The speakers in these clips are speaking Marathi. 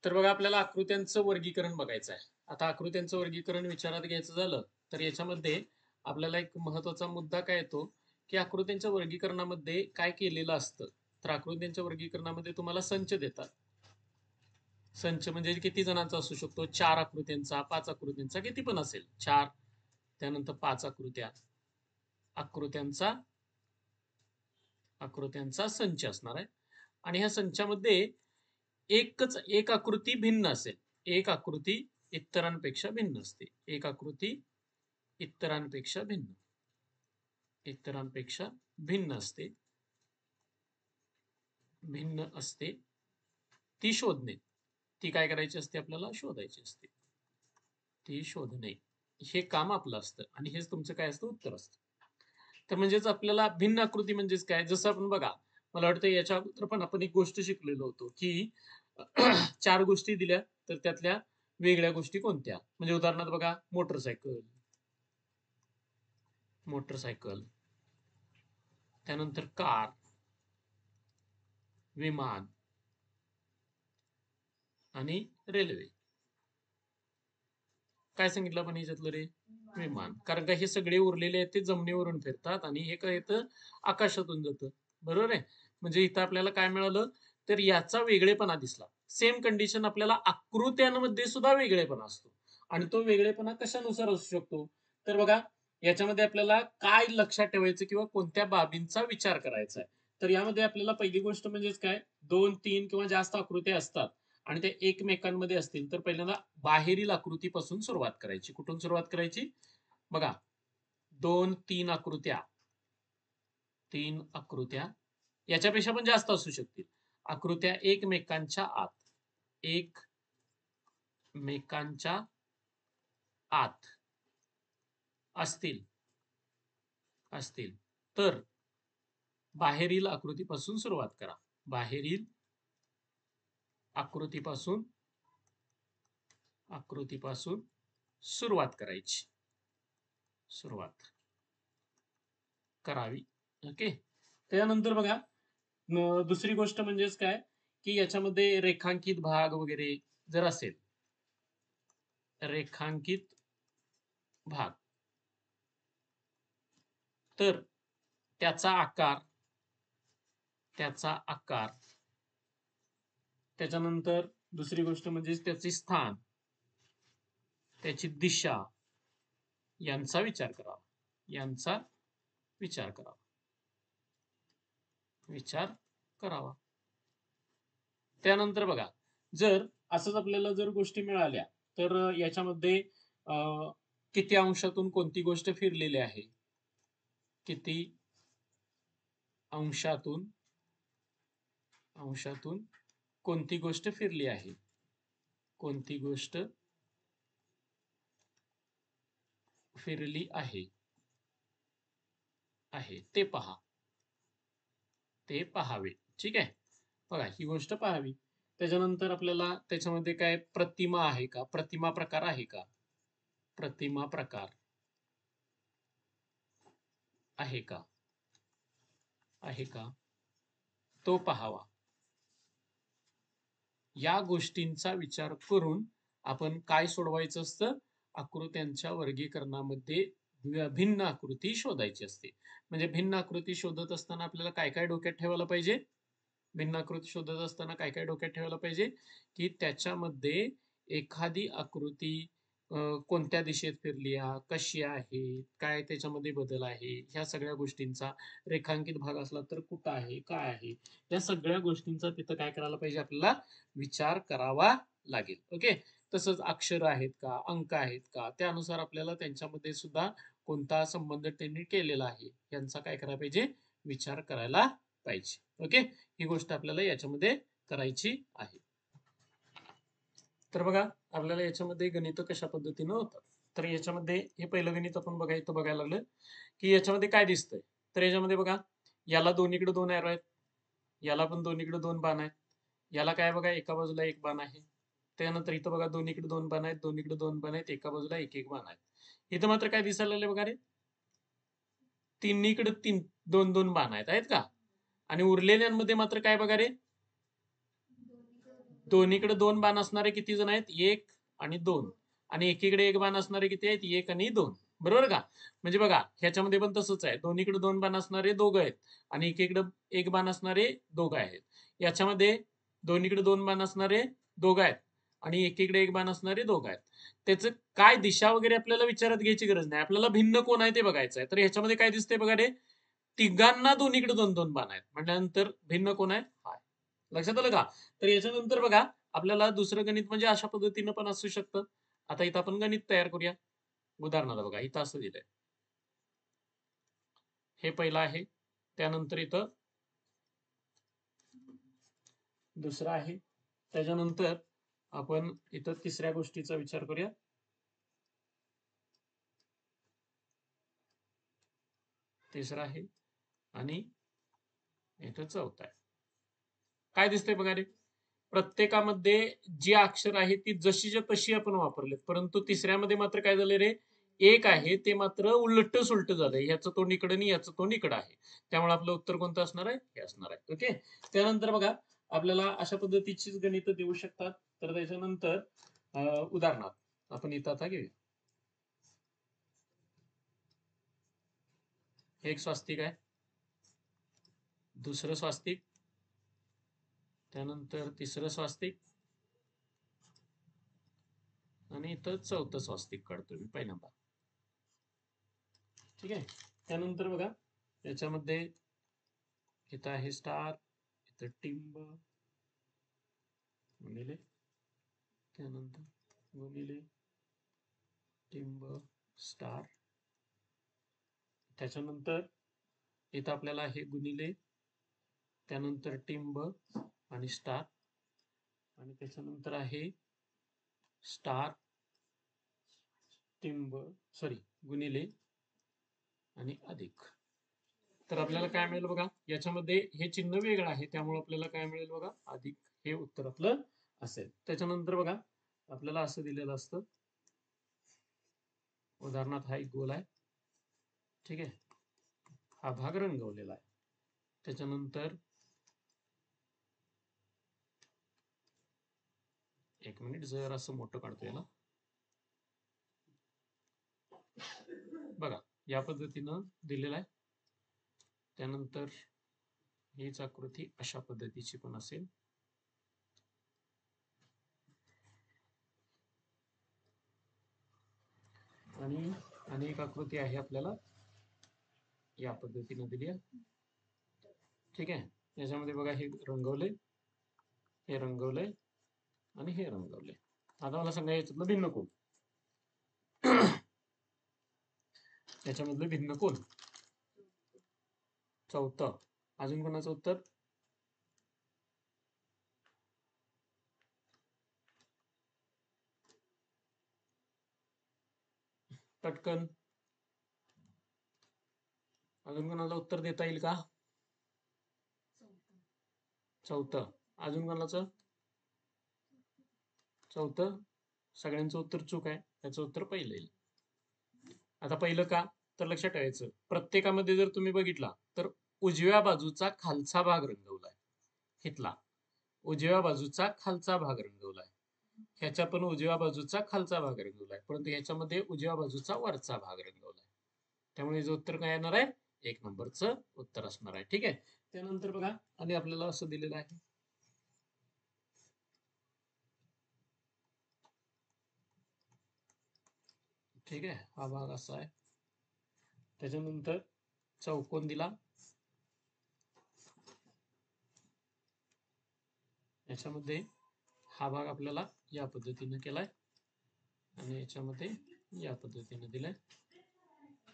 तर बघा आपल्याला आकृत्यांचं वर्गीकरण बघायचं आहे. आता आकृत्यांचं वर्गीकरण विचारात घ्यायचं झालं तर याच्यामध्ये आपल्याला एक महत्वाचा मुद्दा काय येतो की आकृत्यांच्या वर्गीकरणामध्ये काय केलेलं असतं. तर आकृत्यांच्या वर्गीकरणामध्ये तुम्हाला संच देतात. संच म्हणजे किती जणांचा असू शकतो, 4 आकृत्यांचा, 5 आकृत्यांचा, किती पण असेल. 4 त्यानंतर 5 आकृत्यांचा आकृत्यांचा संच असणार आहे. आणि ह्या संचामध्ये एक आकृती भिन्न असेल. एक आकृती इतरांपेक्षा भिन्न असते. एक आकृती इतरांपेक्षा भिन्न असते. ती शोधणे. ती काय करायची असते, आपल्याला शोधायची असते. ती शोधणे हे काम आपलं असतं आणि हेच तुमचं काय असतं, उत्तर असतं. तर म्हणजेच आपल्याला भिन्न आकृती म्हणजेच काय, जसं आपण बघा, मला वाटतं याच्या अगोदर पण आपण एक गोष्ट शिकलेलो होतो की 4 गोष्टी दिल्या तर त्यातल्या वेगळ्या गोष्टी कोणत्या. म्हणजे उदाहरणार्थ बघा, मोटरसायकल, त्यानंतर कार, विमान आणि रेल्वे. काय सांगितलं आपण याच्यातलं रे, विमान. कारण का हे सगळे उरलेले आहेत ते जमिनीवरून फिरतात आणि हे काय येतं, आकाशातून जातं. बरोबर आहे. म्हणजे इथं आपल्याला काय मिळालं, तर याचा वेगळेपणा दिसला. सेम कंडिशन आपल्याला आकृत्यांमध्ये सुद्धा वेगळेपणा असतो. आणि तो वेगळेपणा कशानुसार असू शकतो, तर बघा याच्यामध्ये आपल्याला काय लक्षात ठेवायचं किंवा कोणत्या बाबींचा विचार करायचा आहे. तर यामध्ये आपल्याला पहिली गोष्ट म्हणजेच काय, 2, 3 किंवा जास्त आकृत्या असतात आणि ते एकमेकांमध्ये असतील तर पहिल्यांदा बाहेरील आकृतीपासून सुरुवात करायची. कुठून सुरुवात करायची, बघा 2, 3 आकृत्या, 3 आकृत्या याच्यापेक्षा पण जास्त असू शकतील. आकृत्या एकमेकांच्या आत असतील तर बाहेरील आकृतीपासून सुरुवात करा. बाहेरील आकृतीपासून सुरुवात करावी. ओके. त्यानंतर बघा दुसरी गोष्ट म्हणजेच काय, की याच्यामध्ये रेखांकित भाग वगैरे जर असेल, रेखांकित भाग, तर त्याचा आकार, त्याच्यानंतर दुसरी गोष्ट म्हणजे त्याचे स्थान, त्याची दिशा यांचा विचार करावा. त्यानंतर बघा, जर असंच आपल्याला जर गोष्टी मिळाल्या तर याच्यामध्ये किती अंशातून कोणती गोष्ट फिरलेली आहे, किती अंशातून कोणती गोष्ट फिरली आहे, ते पहावे. ठीक आहे. बघा ही गोष्ट पाहावी. त्याच्यानंतर आपल्याला त्याच्यामध्ये काय प्रतिमा आहे का, प्रतिमा प्रकार आहे का, तो पहावा. या गोष्टींचा विचार करून आपण काय सोडवायचं असतं, आकृत्यांच्या वर्गीकरणामध्ये भिन्न आकृती शोधायची असते. म्हणजे भिन्न आकृती शोधत असताना आपल्याला काय काय डोक्यात ठेवायला पाहिजे, की त्याच्यामध्ये एखादी आकृती कोणत्या दिशेत फिरली, कशी आहे, काय त्याच्यामध्ये बदल आहे, ह्या सगळ्या गोष्टींचा, रेखांकित भाग असला तर कुठं आहे, काय आहे, या सगळ्या गोष्टींचा तिथं काय करायला पाहिजे, आपल्याला विचार करावा लागेल. ओके. तसंच अक्षर आहेत का, अंक आहेत का, त्यानुसार आपल्याला त्यांच्यामध्ये सुद्धा कोणता संबंध त्यांनी केलेला आहे यांचा काय करायला पाहिजे, विचार करायला पाहिजे. ओके. ही गोष्ट आपल्याला याच्यामध्ये करायची आहे. तर बघा आपल्याला याच्यामध्ये गणित कशा पद्धतीनं होतात. तर याच्यामध्ये हे पहिलं गणित आपण बघायला लागलं की याच्यामध्ये काय दिसतंय, तर याच्यामध्ये बघा याला दोन्हीकडे 2 एरो आहेत, याला पण दोन्हीकडे 2 बाण आहेत, याला काय बघा एका बाजूला 1 बाण आहे. त्यानंतर इथं बघा दोन्हीकडे 2 बाण आहेत, एका बाजूला 1 बाण आहेत. इथं मात्र काय दिसायला लागले बघा रे, तिन्हीकडे 2 बाण आहेत का, आणि उरलेल्यांमध्ये मात्र काय बघा रे, दोन्हीकडे 2 बाण असणारे किती जण आहेत? 1 आणि 2. आणि एकीकडे 1 बाण असणारे किती आहेत? 1 आणि 2. बरोबर का? म्हणजे बघा ह्याच्यामध्ये पण तसंच आहे. दोन्हीकडे 2 बाण असणारे दोघं आहेत आणि एकीकडे 1 बाण असणारे दोघं आहेत. याच्यामध्ये दोन्हीकडे 2 बाण असणारे दोघं आहेत आणि एकीकडे 1 बाण असणारे दोघं आहेत. त्याचं काय दिशा वगैरे आपल्याला विचारात घ्यायची गरज नाही. आपल्याला भिन्न कोण आहे ते बघायचं आहे. तर ह्याच्यामध्ये काय दिसतंय बघा रे? तिघांना दोन्हीकडे 2-2 बाण आहेत. म्हटल्यानंतर भिन्न कोण आहे? हा. लक्षात आलं का? तर याच्यानंतर बघा आपल्याला दुसरं गणित म्हणजे अशा पद्धतीनं पण असू शकतं. आता इथं आपण गणित तयार करूया. उदाहरणार्थ बघा इथं असं दिलंय. हे पहिलं आहे. त्यानंतर इथं दुसरं आहे. त्याच्यानंतर आपण इथं तिसऱ्या गोष्टीचा विचार करूया. तिसरा आहे आणि इथं चौथा आहे. काय दिसतंय बघा रे? प्रत्येकामध्ये जी अक्षर आहे ती जशीच्या तशी आपण वापरलेत. परंतु तिसऱ्यामध्ये मात्र काय झालं रे? एक आहे ते मात्र उलट सुलट झालंय. ह्याचं तोंड इकडं आणि याचं तोंड इकडं आहे. त्यामुळे आपलं उत्तर कोणतं असणार आहे? हे असणार आहे. ओके. त्यानंतर बघा आपल्याला अशा पद्धतीचीच गणितं देऊ शकतात. तर त्याच्यानंतर उदाहरणार्थ आपण इथं आता घेऊया. हे एक स्वास्तिक आहे. दुसरं स्वास्तिक. त्यानंतर तिसरं स्वास्तिक आणि इथं चौथं स्वास्तिक काढतो मी पहिल्यांदा. ठीक आहे. त्यानंतर बघा याच्यामध्ये इथं आहे स्टार, इथं टिंब गुणिले, त्यानंतर गुणिले टिंब स्टार, त्याच्यानंतर इथं आपल्याला आहे गुणिले, त्यानंतर टिंब आणि स्टार, आणि त्याच्यानंतर आहे स्टार टिंब गुणिले आणि अधिक. तर आपल्याला काय मिळेल बघा याच्यामध्ये हे चिन्ह वेगळं आहे त्यामुळे आपल्याला काय मिळेल बघा अधिक हे उत्तर आपलं असेल. त्याच्यानंतर बघा आपल्याला असं दिलेलं असतं. उदाहरणार्थ हा एक गोल आहे. ठीक आहे. हा भाग रंगवलेला आहे. त्याच्यानंतर एक मिनिट जर असं मोठं काढतोय ना बघा या पद्धतीनं दिलेलं आहे. त्यानंतर हीच आकृती अशा पद्धतीची पण असेल. आणि अनेक आकृती आहे आपल्याला या पद्धतीने दिली आहे. ठीक आहे. याच्यामध्ये बघा हे रंगवले, हे रंगवले आणि हे रंगवले. आता मला सांगा याच्यातलं भिन्न कोण? याच्यामधलं भिन्न कोण? चौथं. अजून कोणाचं उत्तर? पटकन अजून कोणाला उत्तर देता येईल का? चौथं. अजून कोणाचं? चौथं. सगळ्यांचं उत्तर चूक आहे. त्याचं उत्तर पहिलं येईल. आता पहिलं का? तर लक्षात ठेवायचं प्रत्येकामध्ये जर तुम्ही बघितला तर उजव्या बाजूचा खालचा भाग रंगवलाय. इथला उजव्या बाजूचा खालचा भाग रंगवलाय. ह्याच्या पण उजव्या बाजूचा खालचा भाग रंगवलाय. परंतु ह्याच्यामध्ये उजव्या बाजूचा वरचा भाग रंगवलाय. त्यामुळे जे उत्तर काय येणार आहे? 1 नंबरचं उत्तर असणार आहे. ठीक आहे. त्यानंतर बघा आणि आपल्याला असं दिलेलं आहे. ठीक आहे. हा भाग असा आहे. त्याच्यानंतर चौकोन दिला. याच्यामध्ये हा भाग आपल्याला या पद्धतीने केलाय आणि याच्यामध्ये या पद्धतीने दिलाय.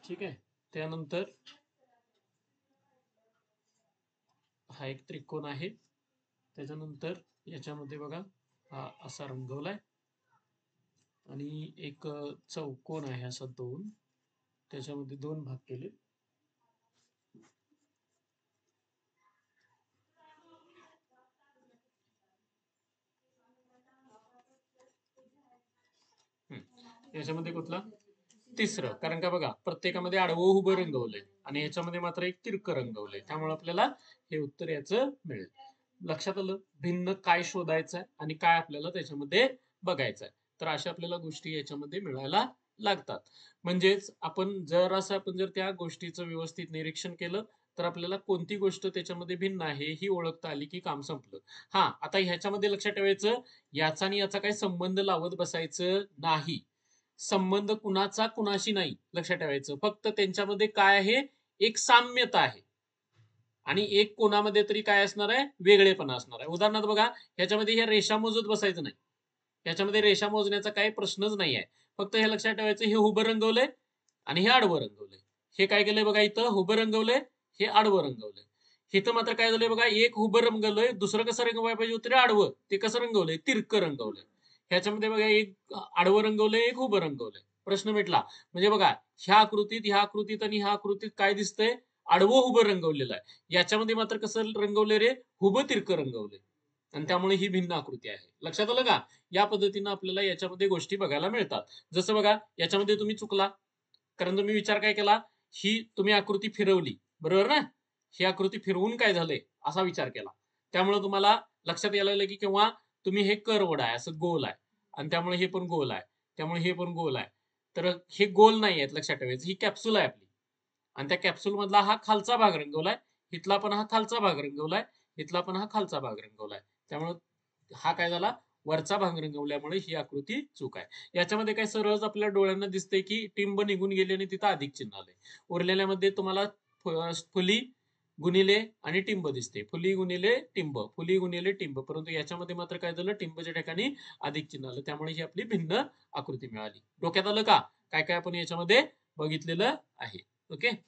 ठीक आहे. त्यानंतर हा एक त्रिकोण आहे. त्याच्यानंतर याच्यामध्ये बघा हा असा रंगवलाय आणि एक चौकोन आहे असा 2. त्याच्यामध्ये 2 भाग केले. याच्यामध्ये कुठला? तिसरं. कारण का बघा प्रत्येकामध्ये आडवं उभं रंगवलंय आणि याच्यामध्ये मात्र एक तिरकं रंगवलंय. त्यामुळे आपल्याला हे उत्तर याचं मिळेल. लक्षात आलं? भिन्न काय शोधायचं आहे आणि काय आपल्याला त्याच्यामध्ये बघायचं आहे. तर अशा आपल्याला गोष्टी याच्यामध्ये मिळायला लागतात. म्हणजेच आपण जर त्या गोष्टीचं व्यवस्थित निरीक्षण केलं, तर आपल्याला कोणती गोष्ट त्याच्यामध्ये भिन्न आहे ही ओळखता आली, की काम संपलं. हां, आता ह्याच्यामध्ये लक्षात ठेवायचं, याचा आणि याचा काही संबंध लावत बसायचं नाही. संबंध कुणाचा कुणाशी नाही लक्षात ठेवायचं. फक्त त्यांच्यामध्ये काय आहे? एक साम्यता आहे. आणि एक कोणामध्ये तरी काय असणार आहे? वेगळेपणा असणार आहे. उदाहरणार्थ बघा, ह्याच्यामध्ये ह्या रेषा मोजत बसायचं नाही. ह्याच्यामध्ये रेषा मोजण्याचा काही प्रश्नच नाही आहे. फक्त हे लक्षात ठेवायचं, हे उभं रंगवलंय आणि हे आडवं रंगवलंय. हे काय केलंय बघा, इथं उभं रंगवलंय, हे आडवं रंगवलंय. इथं मात्र काय झालंय बघा, एक उभं रंगवलंय, दुसरं कसं रंगवायला पाहिजे होतं रे आडवं. ते कसं रंगवलंय? तिरकं रंगवलंय. ह्याच्यामध्ये बघा, एक आडवं रंगवलंय, एक उभं रंगवलंय. प्रश्न मिटला. म्हणजे बघा, ह्या आकृतीत आणि ह्या आकृतीत काय दिसतंय? आडवं उभं रंगवलेलं आहे. याच्यामध्ये मात्र कसं रंगवलंय रे? उभं तिरकं रंगवलंय. आणि त्यामुळे ही भिन्न आकृती आहे. लक्षात आलं का? या पद्धतीनं आपल्याला याच्यामध्ये गोष्टी बघायला मिळतात. जसं बघा, याच्यामध्ये तुम्ही चुकला. कारण तुम्ही विचार काय केला? ही तुम्ही आकृती फिरवली. बरोबर ना? ही आकृती फिरवून काय झालंय? असा विचार केला. त्यामुळे तुम्हाला लक्षात यायला लागलं, की किंवा तुम्ही हे कर्व्हड आहे, असं गोल आहे. आणि त्यामुळे हे पण गोल आहे. त्यामुळे हे पण गोल आहे. तर हे गोल नाही आहेत लक्षात ठेवायचं. ही कॅप्सूल आहे आपली. आणि त्या कॅप्सूल मधला हा खालचा भाग रंगवलाय. इथला पण हा खालचा भाग रंगवलाय. इथला पण हा खालचा भाग रंगवलाय. त्यामुळे हा काय झाला? वरचा भाग रंगवल्यामुळे ही आकृती चूक आहे. याच्यामध्ये काय सहज आपल्या डोळ्यांना दिसतंय, की टिंब निघून गेले आणि तिथं अधिक चिन्ह आलंय. उरलेल्यामध्ये तुम्हाला फुली गुणिले आणि टिंब दिसते. फुली गुणिले टिंब, फुली गुणिले टिंब. परंतु याच्यामध्ये मात्र काय झालं? टिंबच्या ठिकाणी अधिक चिन्ह आलं. त्यामुळे ही आपली भिन्न आकृती मिळाली. डोक्यात आलं का? काय काय आपण याच्यामध्ये बघितलेलं आहे. ओके.